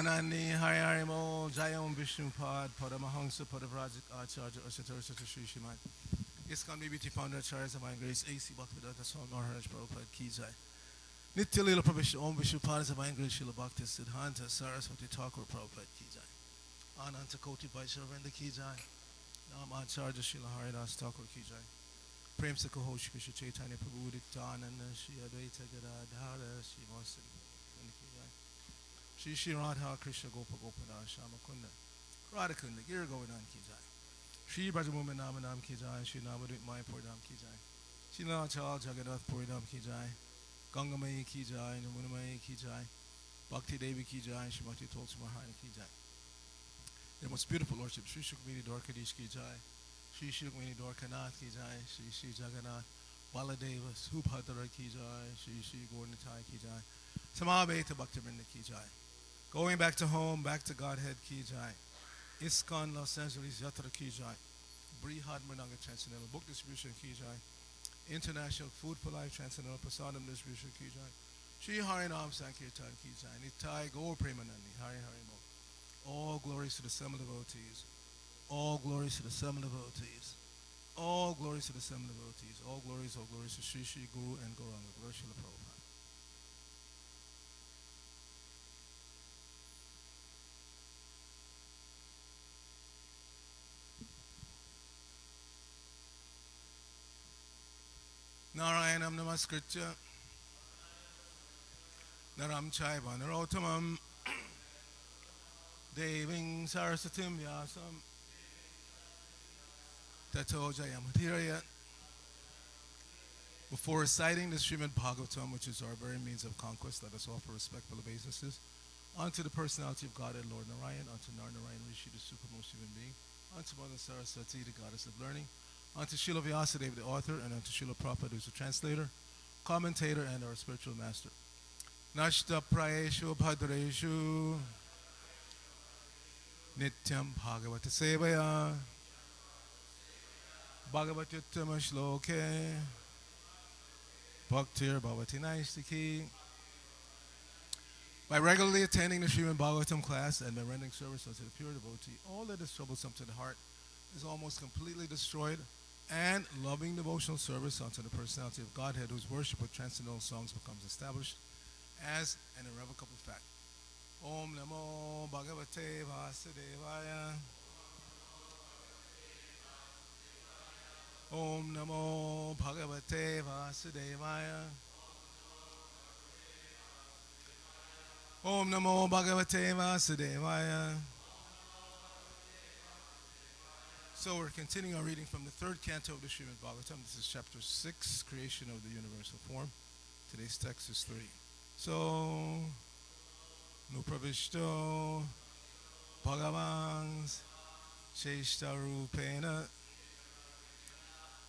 Paramanani Hari Harimo Jayam Vishnupad Paramahangsa Padavrajik Acharya Asatara Sri Shimad. Iskan BBT founder Charles of Grace AC Bhaktivedanta Swami Maharaj Prabhupada Kijai. Nitya Lila Prabhupada Om Vishnupada Savine Grace Shila Bhakti Siddhanta Saraswati Thakur Prabhupada Kijai. Ananta Koti Vaisravendra Kijai. Nam Acharya Shila Haridas Thakur Kijai. Prem Sakahosh Krishna Chaitanya Prabhu Diktananda Shri Advaita Gadadhara Shri Vasari Shri Shri Radha Krishna Gopa Gopada Shama Kunda Radha Kunda Gira Govardhan Ki Jai Shri Brajamuman Namanam Ki Jai Shri Namadut Mayapurdam Ki Jai Shri Lachal Jagadath Purdam Ki Jai Gangamayi Ki Jai Namunamayi Ki Jai Bhakti Devi Ki Jai Shri Bhakti Tulsi Maharani Ki Jai. Their most beautiful Lordship Shri Shukmini Dwarkadish Ki Jai Shri Shukmini Dwarkanath Ki Jai Shri Shri Jagannath Baladeva Subhadra Ki Jai Shri Shri Gaurnitai Ki Jai Samabeta Bhaktivinoda Ki Jai. Going back to home, back to Godhead Ki Jai. ISKCON Los Angeles Yatra Ki Jai. Brihad Mrinanga Transcendental Book Distribution Ki Jai. International Food for Life Transcendental Prasadam Distribution Ki Jai. Shri Harinam Sankirtan Ki Jai. Nitai Gaur Premanandi Hari Harimo. All glories to the seven devotees. All glories to the seven devotees. All glories to the seven devotees. All glories to Shri Shri Guru and Gauranga. Guru Srila Prabhupada. Narayanam Namaskritya Naram Chaiva Narottamam Deving Sarasatim Vyasam Tato Jayamadhiraya. Before reciting the Srimad Bhagavatam, which is our very means of conquest, let us offer respectful obeisances unto the personality of God and Lord Narayan, unto Narayan Rishi, the supermost human being, unto Mother Saraswati, the goddess of learning, unto Srila Vyasadeva, the author, and unto Srila Prabhupada, who is the translator, commentator, and our spiritual master. Nashta Prayeshu Bhadreshu Nityam Bhagavata Sevaya Bhagavatyuttama Shloke Bhaktir Bhavati Naistiki. By regularly attending the Srimad Bhagavatam class and by rendering service unto the pure devotee, all that is troublesome to the heart is almost completely destroyed, and loving devotional service unto the personality of Godhead, whose worship with transcendental songs becomes established as an irrevocable fact. Om Namo Bhagavate Vasudevaya. Om Namo Bhagavate Vasudevaya. Om Namo Bhagavate Vasudevaya. So we're continuing our reading from the third canto of the Srimad Bhagavatam. This is chapter 6, Creation of the Universal Form. Today's text is 3. So, Nupravishto Bhagavans Sheshta Rupena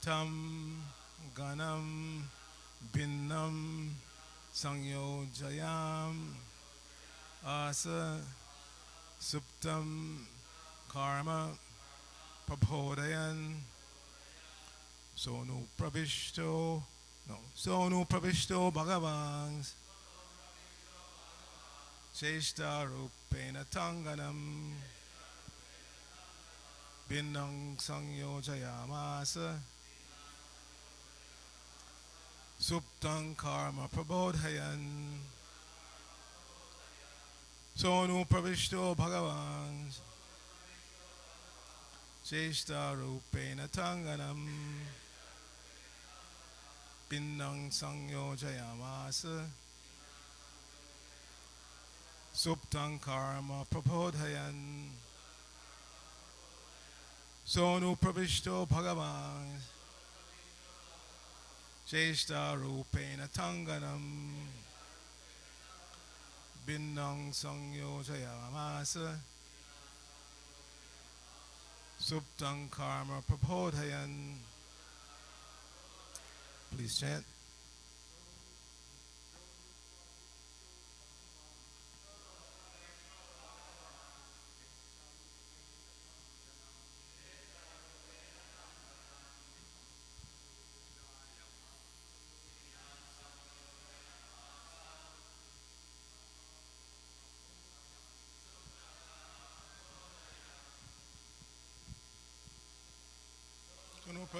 Tam Ganam Binnam Sangyojayam Asa Suptam Karma Prabhodayan Sonu Pravishto Bhagavans Sheshta Rupena Tanganam Binnang Sangyojayamasa Suptam Karma Prabodhayan Sonu Pravishto Bhagavans Sheshta Rupena Tanganam Binnang Sangyojayamasa Suptam Karma Prabodhayan Sonu Pravishto Bhagavan Sheshta Rupena Tanganam Binnang Sangyojayamasa Suptam Karma Prabodhayan. Please chant.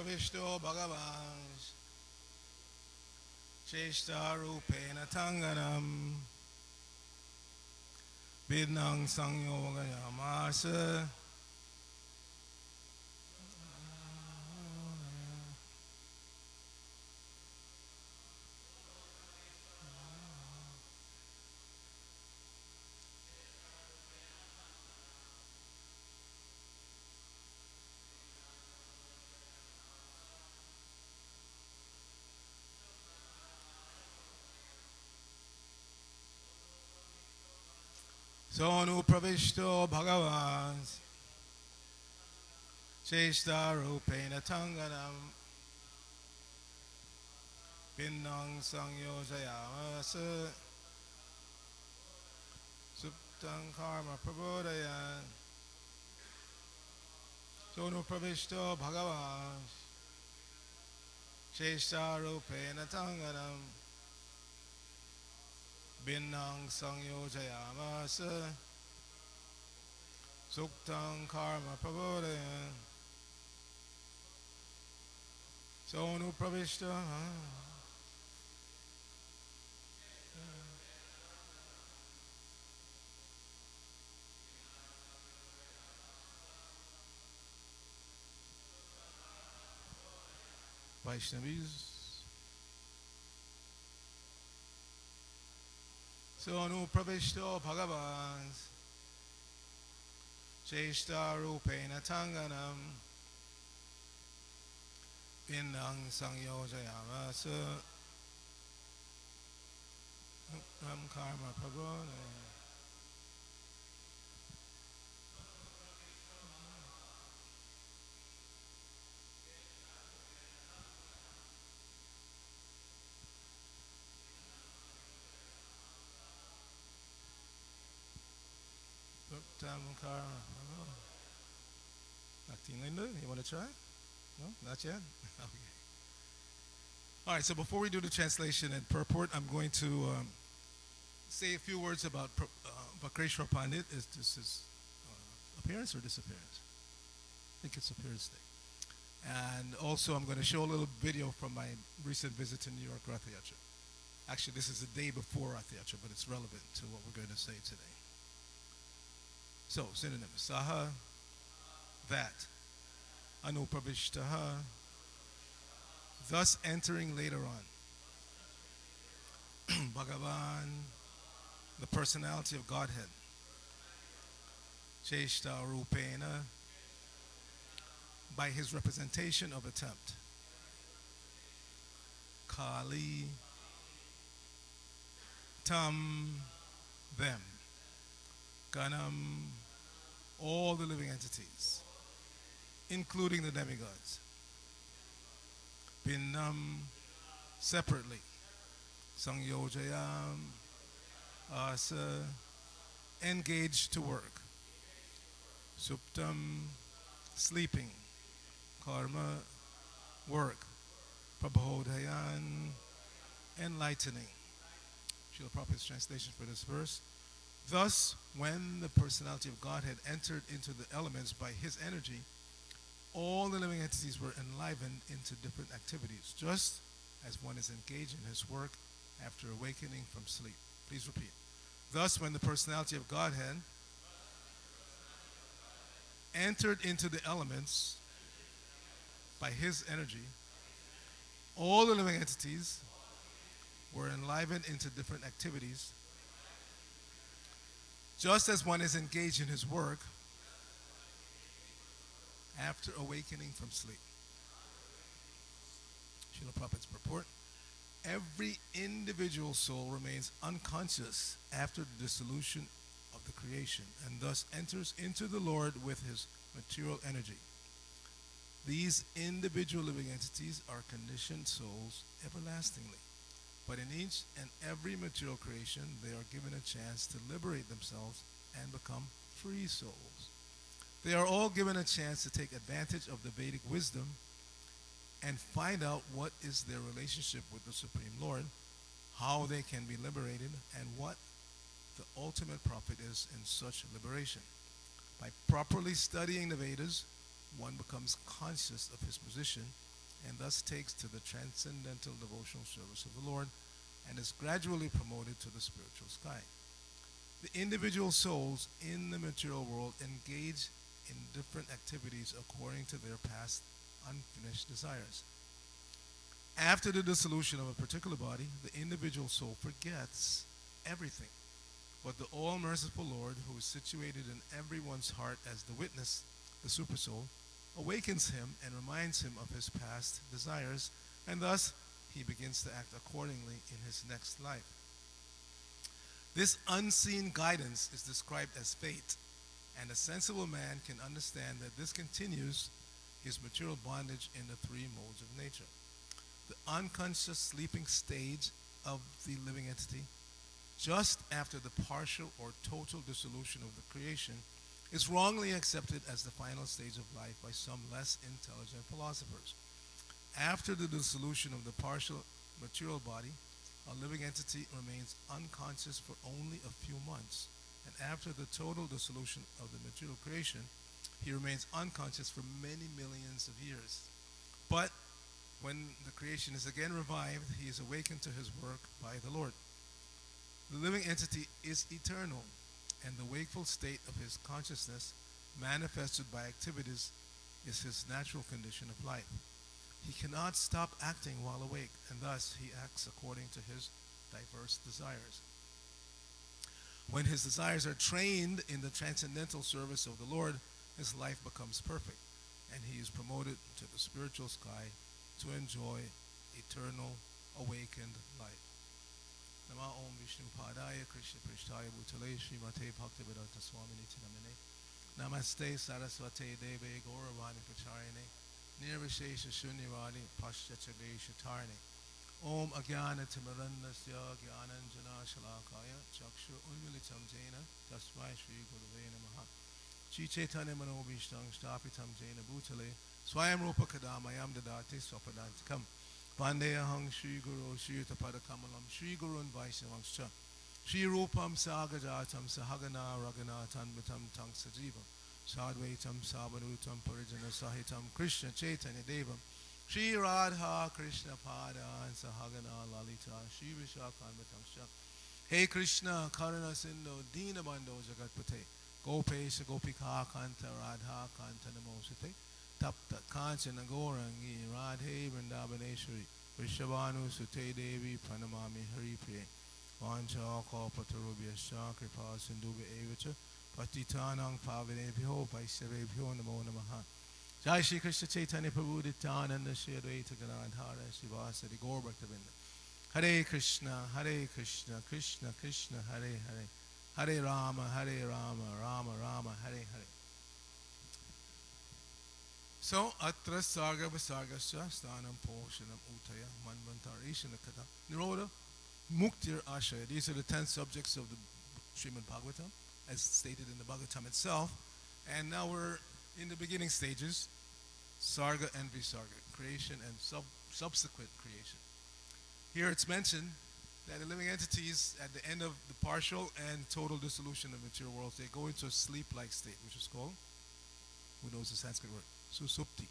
Pravishto Bhagavan Cheshta Rupena Tanganam Bidnang Sangyogayamasa. Sonu Pravishto Bhagavan Cheshta Rupena Tanganam Bidnang Sangyogayamasa Suptang Karma Prabodaya. Sonu Pravishto Bhagavan Cheshta Rupena Tanganam Binnang Sangyojayamasa Suktang Karma Prabodaya. Sonu Pravishta Vaishnavis. Sonu Pravishto Bhagavan Cheshta Rupena Tanganam Binnang Sangyojayamasa Suktang Karma Prabodaya. Dr. Linda, you want to try? No, not yet? Okay. All right, so before we do the translation and purport, I'm going to say a few words about Vakreshwar Pandit. Is this his appearance or disappearance? I think it's appearance day. And also, I'm going to show a little video from my recent visit to New York Rath Yatra. Actually, this is the day before Rath Yatra, but it's relevant to what we're going to say today. So, synonyms. Saha, that. Anupravishtaha, thus entering later on. Bhagavan, the personality of Godhead. Cheshta Rupena, by his representation of attempt. Kali, Tam, them. Ganam, all the living entities, including the demigods. Binnam, separately. Sangyojayam, asa, engaged to work. Suptam, sleeping. Karma, work. Prabodhayan, enlightening. Srila Prabhupada's translation for this verse. Thus, when the personality of God had entered into the elements by his energy, all the living entities were enlivened into different activities, just as one is engaged in his work after awakening from sleep. Please repeat. Thus, when the personality of Godhead entered into the elements by his energy, all the living entities were enlivened into different activities, just as one is engaged in his work after awakening from sleep. Srila Prabhupada's purport. Every individual soul remains unconscious after the dissolution of the creation and thus enters into the Lord with his material energy. These individual living entities are conditioned souls everlastingly. But in each and every material creation, they are given a chance to liberate themselves and become free souls. They are all given a chance to take advantage of the Vedic wisdom and find out what is their relationship with the Supreme Lord, how they can be liberated, and what the ultimate profit is in such liberation. By properly studying the Vedas, one becomes conscious of his position and thus takes to the transcendental devotional service of the Lord and is gradually promoted to the spiritual sky. The individual souls in the material world engage in different activities according to their past unfinished desires. After the dissolution of a particular body, the individual soul forgets everything. But the all-merciful Lord, who is situated in everyone's heart as the witness, the supersoul, awakens him and reminds him of his past desires, and thus he begins to act accordingly in his next life. This unseen guidance is described as fate, and a sensible man can understand that this continues his material bondage in the three modes of nature. The unconscious sleeping stage of the living entity, just after the partial or total dissolution of the creation, is wrongly accepted as the final stage of life by some less intelligent philosophers. After the dissolution of the partial material body, a living entity remains unconscious for only a few months, and after the total dissolution of the material creation, he remains unconscious for many millions of years. But when the creation is again revived, he is awakened to his work by the Lord. The living entity is eternal, and the wakeful state of his consciousness, manifested by activities, is his natural condition of life. He cannot stop acting while awake, and thus he acts according to his diverse desires. When his desires are trained in the transcendental service of the Lord, his life becomes perfect, and he is promoted to the spiritual sky to enjoy eternal awakened life. Nama Om Vishnu Padaya Krishna Prishtaya Bhutale Srimate Bhaktivedanta Swamini Tinamine Namaste Saraswate Deve Gauravani Pacharine Nirvishesha Shunyavadi Paschachade Shatarne Om Agyana Timarandasya Gyananjana Shalakaya Chakshu Unmilitam Jena Tasmai Shri Gurave Namaha Chi Chaitanya Manobhishtang Stapitam Jena Bhutale Swayam Rupa Kadamayam Dadati Swapadantikam Vandeyahang Shri Guru Shri Tapada Kamalam Shri Gurun Vaishnavangscha Shri Rupam Sagajatam Sahagana Raghunathan Vitam Tang Sajivam Sadvaitam Sabarutam Parijana Sahitam Krishna Chaitanya Devam Shri Radha Krishna Pada and Sahagana Lalita Shri Vishakhanvatangscha Hey Krishna Karuna Sindhu Dina Bando Jagatpate Gopesha Gopika Kanta Radha Kanta Namosate Tapta Kanchana Gorangi Radhe Vrindavaneshwari Vishavanu Sute Devi Pranamami Hari Priye Vancha Kalpatarubhyascha Kripa Sindhuva Evacha Patitanang Pavanebhyo Vaisavebhyo Namo Namaha Jai Shri Krishna Chaitanya Prabhu Nityananda Shri Advaita Gadadhara Srivasadi Gaur Bhaktavinda Hare Krishna Krishna Krishna Hare Hare Hare Rama Rama Rama Hare Hare. So, atra sarga vasargasya stanam poshanam utaya manvantarishana kata niroda muktir ashaya. These are the 10 subjects of the Srimad Bhagavatam, as stated in the Bhagavatam itself. And now we're in the beginning stages, sarga and visarga, creation and subsequent creation. Here it's mentioned that the living entities, at the end of the partial and total dissolution of material worlds, they go into a sleep-like state, which is called, who knows the Sanskrit word? Susupti.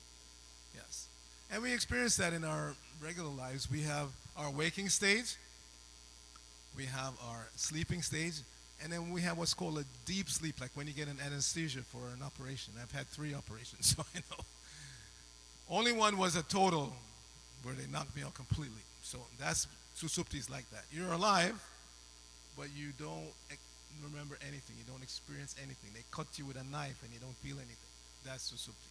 Yes. And we experience that in our regular lives. We have our waking stage, we have our sleeping stage, and then we have what's called a deep sleep, like when you get an anesthesia for an operation. I've had 3 operations, so I know. Only one was a total, where they knocked me out completely. So that's, Susupti is like that. You're alive, but you don't remember anything. You don't experience anything. They cut you with a knife and you don't feel anything. That's Susupti.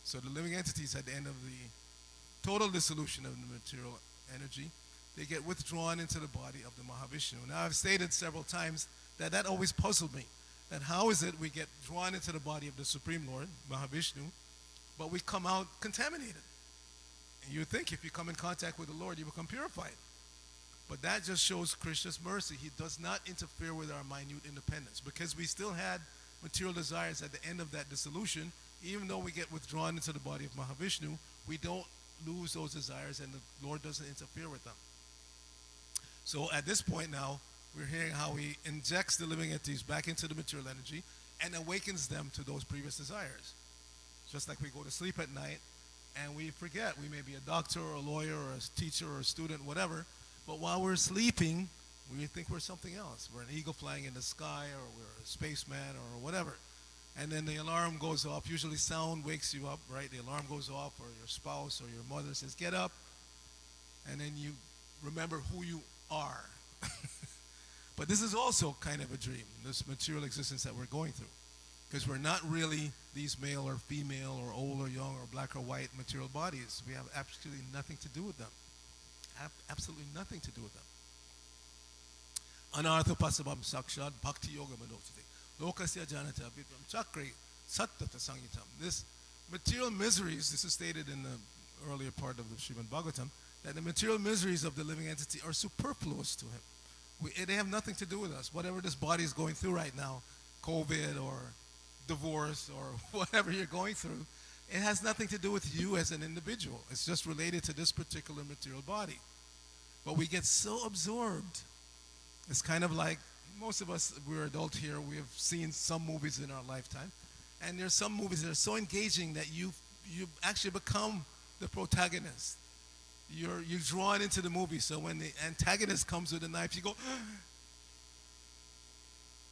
So the living entities, at the end of the total dissolution of the material energy, they get withdrawn into the body of the Mahavishnu. Now I've stated several times that always puzzled me. That how is it we get drawn into the body of the Supreme Lord, Mahavishnu, but we come out contaminated? And you think if you come in contact with the Lord, you become purified. But that just shows Krishna's mercy. He does not interfere with our minute independence, because we still had material desires at the end of that dissolution. Even though we get withdrawn into the body of Mahavishnu, we don't lose those desires, and the Lord doesn't interfere with them. So at this point now, we're hearing how he injects the living entities back into the material energy and awakens them to those previous desires. Just like we go to sleep at night And we forget. We may be a doctor or a lawyer or a teacher or a student, whatever. But while we're sleeping, we think we're something else. We're an eagle flying in the sky, or we're a spaceman, or whatever. And then the alarm goes off. Usually sound wakes you up, right? The alarm goes off, or your spouse or your mother says, get up. And then you remember who you are. But this is also kind of a dream, this material existence that we're going through. Because we're not really these male or female or old or young or black or white material bodies. We have absolutely nothing to do with them. Absolutely nothing to do with them. Anartha pasabam sakshad bhakti yoga manokti. Lokasya janata abhidvam chakre sattata sangitam. This material miseries, this is stated in the earlier part of the Srimad Bhagavatam, that the material miseries of the living entity are superfluous to him. They have nothing to do with us. Whatever this body is going through right now, COVID or divorce or whatever you're going through, it has nothing to do with you as an individual. It's just related to this particular material body. But we get so absorbed. It's kind of like, most of us, we're adult here, we have seen some movies in our lifetime. And there's some movies that are so engaging that you actually become the protagonist. You're drawn into the movie. So when the antagonist comes with a knife, you go,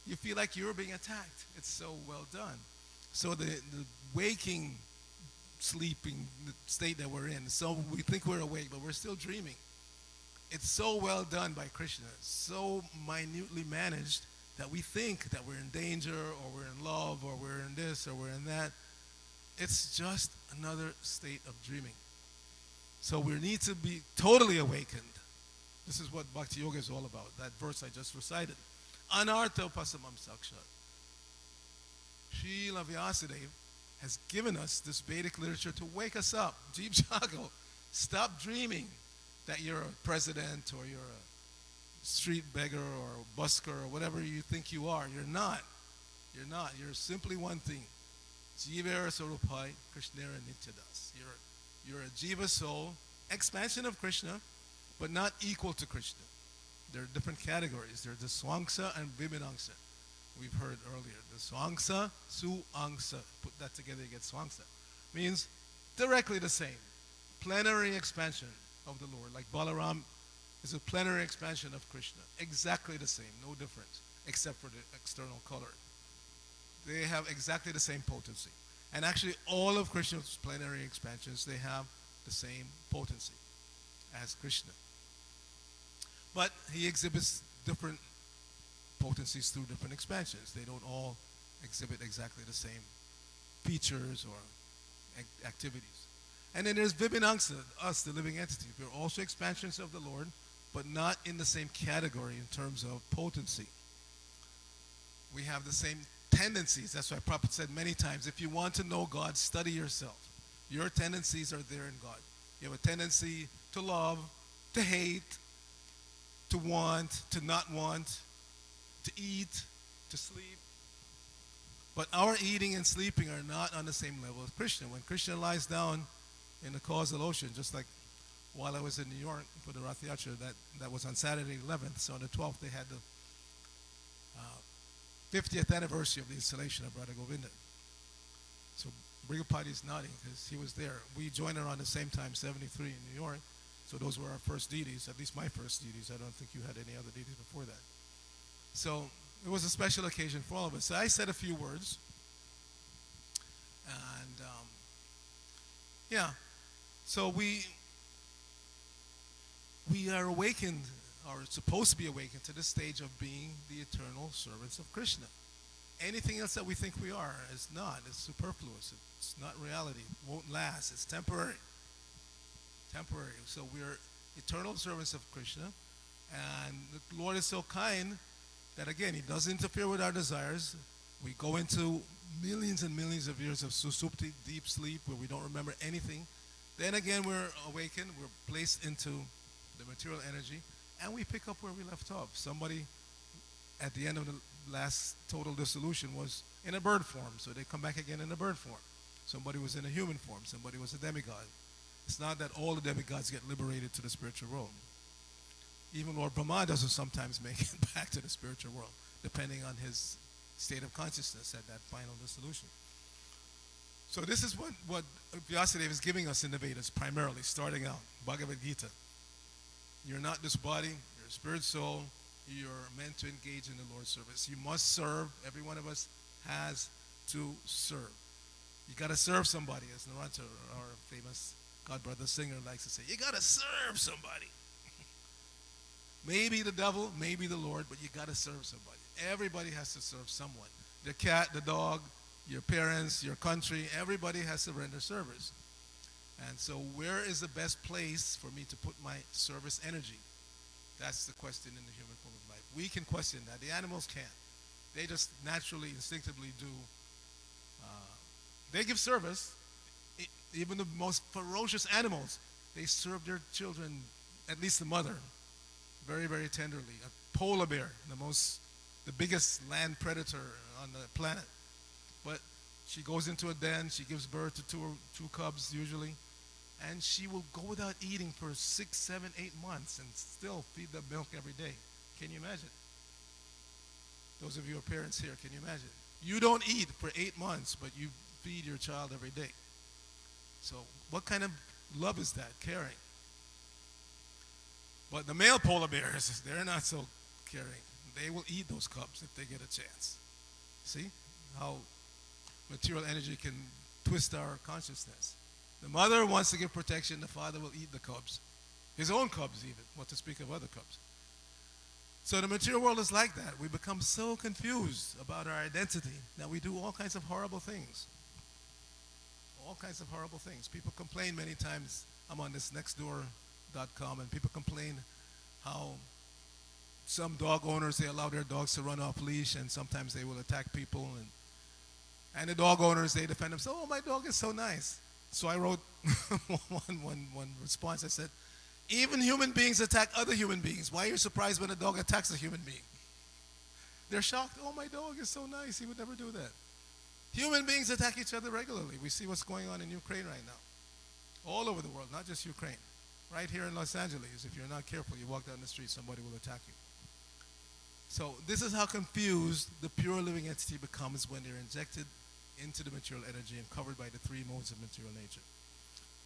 you feel like you're being attacked. It's so well done. So the waking, sleeping state that we're in, so we think we're awake, but we're still dreaming. It's so well done by Krishna, so minutely managed that we think that we're in danger, or we're in love, or we're in this, or we're in that. It's just another state of dreaming. So we need to be totally awakened. This is what Bhakti Yoga is all about, that verse I just recited. Anartha pasamam sakshat. Srila Vyasadeva has given us this Vedic literature to wake us up. Jeev Jago, stop dreaming that you're a president, or you're a street beggar, or a busker, or whatever you think you are. You're not. You're not. You're simply one thing. Jivera Sarupai Krishnera Nityadas. You're a Jiva soul, expansion of Krishna, but not equal to Krishna. There are different categories. There's the Swangsa and Vibhinangsa. We've heard earlier. The Swangsa, Su-angsa. Put that together, you get Swangsa. Means directly the same. Plenary expansion of the Lord. Like Balaram is a plenary expansion of Krishna. Exactly the same, no difference, except for the external color. They have exactly the same potency. And actually, all of Krishna's plenary expansions, they have the same potency as Krishna. But he exhibits different potencies through different expansions. They don't all exhibit exactly the same features or activities. And then there's Vibhinangsa, us, the living entity. We're also expansions of the Lord, but not in the same category in terms of potency. We have the same tendencies. That's why Prabhupada said many times, if you want to know God, study yourself. Your tendencies are there in God. You have a tendency to love, to hate, to want, to not want, to eat, to sleep. But our eating and sleeping are not on the same level as Krishna. When Krishna lies down in the causal ocean, just like while I was in New York for the Rath Yatra, that was on Saturday 11th, so on the 12th they had the 50th anniversary of the installation of Radha Govinda. So Brigapati is nodding because he was there. We joined around the same time, 73 in New York. So those were our first deities, at least my first deities. I don't think you had any other deities before that. So it was a special occasion for all of us. So I said a few words. And yeah, so we are awakened, or supposed to be awakened, to the stage of being the eternal servants of Krishna. Anything else that we think we are is not. It's superfluous. It's not reality. It won't last. It's temporary. Temporary. So we're eternal servants of Krishna. And the Lord is so kind that, again, he doesn't interfere with our desires. We go into millions and millions of years of susupti, deep sleep, where we don't remember anything. Then again, we're awakened. We're placed into the material energy. And we pick up where we left off. Somebody at the end of the last total dissolution was in a bird form, so they come back again in a bird form. Somebody was in a human form. Somebody was a demigod. It's not that all the demigods get liberated to the spiritual world. Even Lord Brahma doesn't sometimes make it back to the spiritual world, depending on his state of consciousness at that final dissolution. So this is what Vyasadeva is giving us in the Vedas, primarily, starting out. Bhagavad Gita. You're not this body, you're a spirit soul. You're meant to engage in the Lord's service. You must serve. Every one of us has to serve. You got to serve somebody, as Naranta, our famous Godbrother singer, likes to say. You got to serve somebody. Maybe the devil, maybe the Lord, but you got to serve somebody. Everybody has to serve someone. The cat, the dog, your parents, your country, everybody has to render service. And so where is the best place for me to put my service energy? That's the question in the human form of life. We can question that. The animals can't. They just naturally, instinctively do. They give service. Even the most ferocious animals, they serve their children, at least the mother, very, very tenderly. A polar bear, the biggest land predator on the planet. But she goes into a den, she gives birth to two cubs usually, and she will go without eating for 6, 7, 8 months and still feed them milk every day. Can you imagine? Those of you who are parents here, can you imagine? You don't eat for 8 months, but you feed your child every day. So what kind of love is that, caring? But the male polar bears, they're not so caring. They will eat those cubs if they get a chance. See how material energy can twist our consciousness. The mother wants to give protection, the father will eat the cubs. His own cubs even, what to speak of other cubs. So the material world is like that. We become so confused about our identity that we do all kinds of horrible things. All kinds of horrible things. People complain many times. I'm on this nextdoor.com, and people complain how some dog owners, they allow their dogs to run off leash, and sometimes they will attack people. And the dog owners, they defend themselves. Oh, my dog is so nice. So I wrote one response. I said, even human beings attack other human beings. Why are you surprised when a dog attacks a human being? They're shocked. Oh, my dog is so nice. He would never do that. Human beings attack each other regularly. We see what's going on in Ukraine right now. All over the world, not just Ukraine. Right here in Los Angeles, if you're not careful, you walk down the street, somebody will attack you. So this is how confused the pure living entity becomes when they're injected into the material energy and covered by the 3 modes of material nature.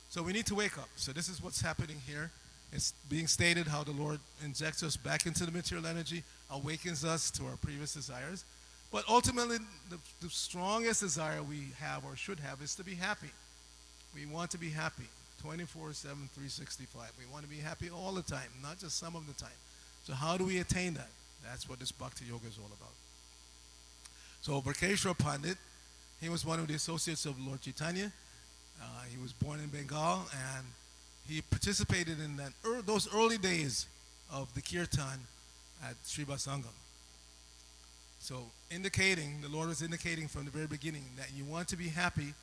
So we need to wake up. So this is what's happening here. It's being stated how the Lord injects us back into the material energy, awakens us to our previous desires. But ultimately, the strongest desire we have or should have is to be happy. We want to be happy 24/7, 365. We want to be happy all the time, not just some of the time. So how do we attain that? That's what this Bhakti Yoga is all about. So Varkeshwar Pandit, he was one of the associates of Lord Chaitanya. He was born in Bengal, and he participated in those early days of the kirtan at Srivasangam. So the Lord was indicating from the very beginning that you want to be happy,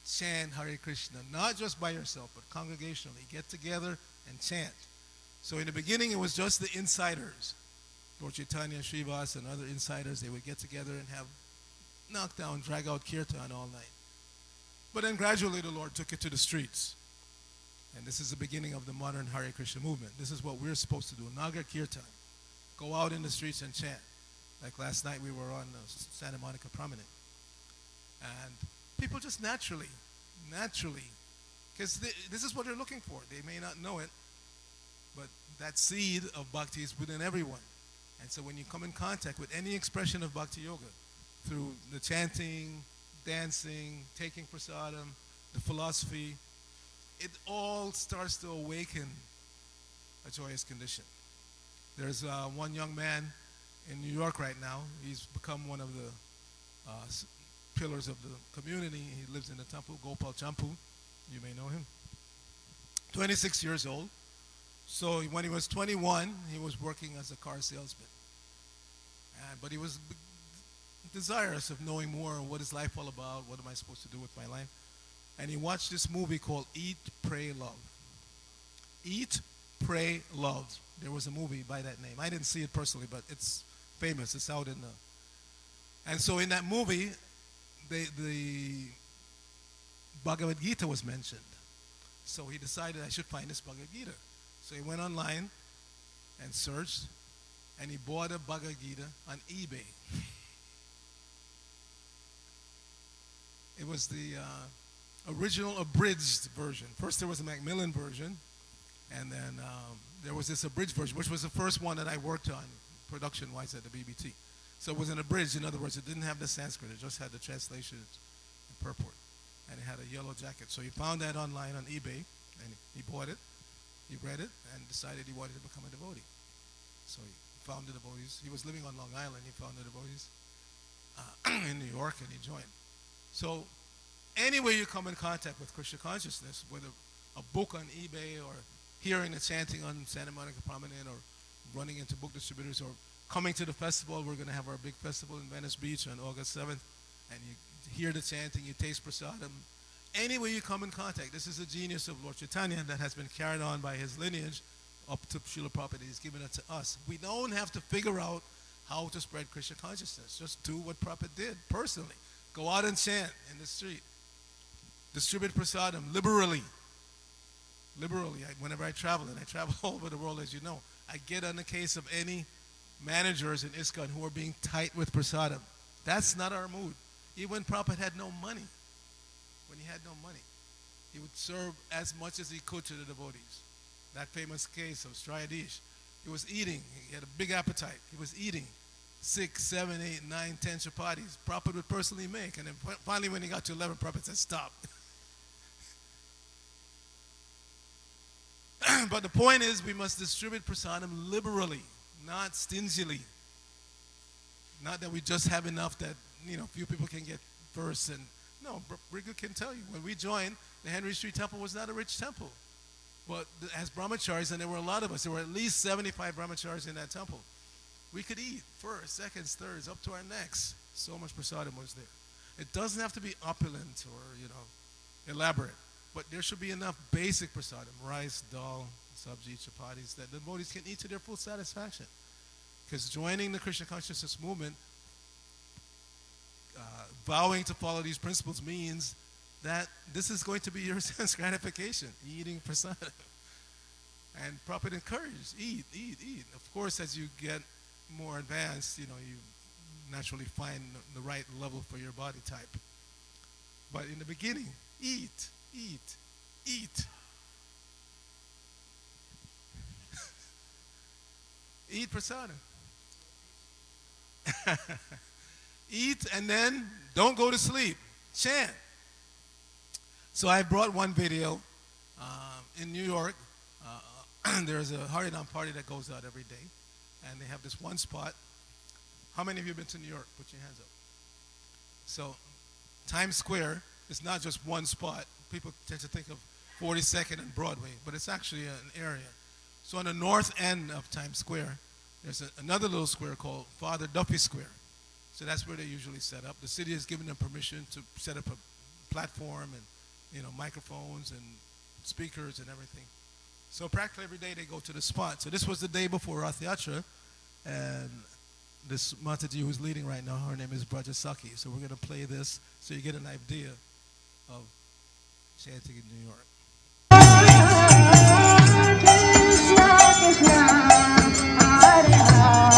chant Hare Krishna, not just by yourself, but congregationally. Get together and chant. So in the beginning, it was just the insiders. Lord Chaitanya, Srivas, and other insiders, they would get together and have knockdown, drag out kirtan all night. But then gradually the Lord took it to the streets. And this is the beginning of the modern Hare Krishna movement. This is what we're supposed to do, Nagar Kirtan. Go out in the streets and chant. Like last night we were on Santa Monica Promenade. And people just naturally, because this is what they're looking for. They may not know it, but that seed of bhakti is within everyone. And so when you come in contact with any expression of Bhakti Yoga, through the chanting, dancing, taking prasadam, the philosophy, it all starts to awaken a joyous condition. There's one young man in New York right now. He's become one of the pillars of the community. He lives in the temple, Gopal Champu. You may know him. 26 years old. So when he was 21, he was working as a car salesman. But he was desirous of knowing more on what is life all about, what am I supposed to do with my life. And he watched this movie called Eat, Pray, Love. Eat, Pray, Love. There was a movie by that name. I didn't see it personally, but it's famous. It's out in the... And so in that movie, the Bhagavad Gita was mentioned. So he decided I should find this Bhagavad Gita. So he went online and searched, and he bought a Bhagavad Gita on eBay. It was the original abridged version. First there was a Macmillan version, and then there was this abridged version, which was the first one that I worked on production-wise at the BBT. So it was an abridged. In other words, it didn't have the Sanskrit. It just had the translation in purport, and it had a yellow jacket. So he found that online on eBay, and he bought it. He read it and decided he wanted to become a devotee. So he found the devotees. He was living on Long Island. He found the devotees in New York, and he joined. So anywhere you come in contact with Krishna consciousness, whether a book on eBay or hearing the chanting on Santa Monica Promenade or running into book distributors or coming to the festival, we're going to have our big festival in Venice Beach on August 7th, and you hear the chanting, you taste prasadam. Anywhere you come in contact, this is the genius of Lord Chaitanya that has been carried on by his lineage up to Srila Prabhupada. He's given it to us. We don't have to figure out how to spread Krishna consciousness. Just do what Prabhupada did personally. Go out and chant in the street. Distribute prasadam liberally. Liberally. Whenever I travel, and I travel all over the world, as you know, I get on the case of any managers in ISKCON who are being tight with prasadam. That's not our mood. Even when Prabhupada had no money, he would serve as much as he could to the devotees. That famous case of Strayadish. He was eating. He had a big appetite. He was eating 6, 7, 8, 9, 10 chapatis. Prabhupada would personally make. And then finally when he got to 11, Prabhupada said, stop. But the point is, we must distribute prasadam liberally, not stingily. Not that we just have enough that, few people can get first. And no, Brigham can tell you, when we joined, the Henry Street Temple was not a rich temple. But as brahmacharis, and there were a lot of us, there were at least 75 brahmacharis in that temple. We could eat first, seconds, thirds, up to our necks. So much prasadam was there. It doesn't have to be opulent or, elaborate. But there should be enough basic prasadam, rice, dal, sabji, chapatis, that the devotees can eat to their full satisfaction. Because joining the Krishna consciousness movement, vowing to follow these principles means that this is going to be your sense gratification, eating prasadam. And Prabhupada encouraged, eat. Of course, as you get more advanced, you naturally find the right level for your body type. But in the beginning, eat. Eat prasadam. Eat and then don't go to sleep. Chant. So I brought one video. In New York, there's a Harinam party that goes out every day. And they have this one spot. How many of you have been to New York? Put your hands up. So Times Square is not just one spot. People tend to think of 42nd and Broadway, but it's actually an area. So on the north end of Times Square, there's another little square called Father Duffy Square. So that's where they usually set up. The city has given them permission to set up a platform and microphones and speakers and everything. So practically every day they go to the spot. So this was the day before Rath Yatra, and this Mataji who's leading right now, her name is Brajasaki. So we're going to play this so you get an idea of chanting in New York. Krishna, Krishna, Hare Hare.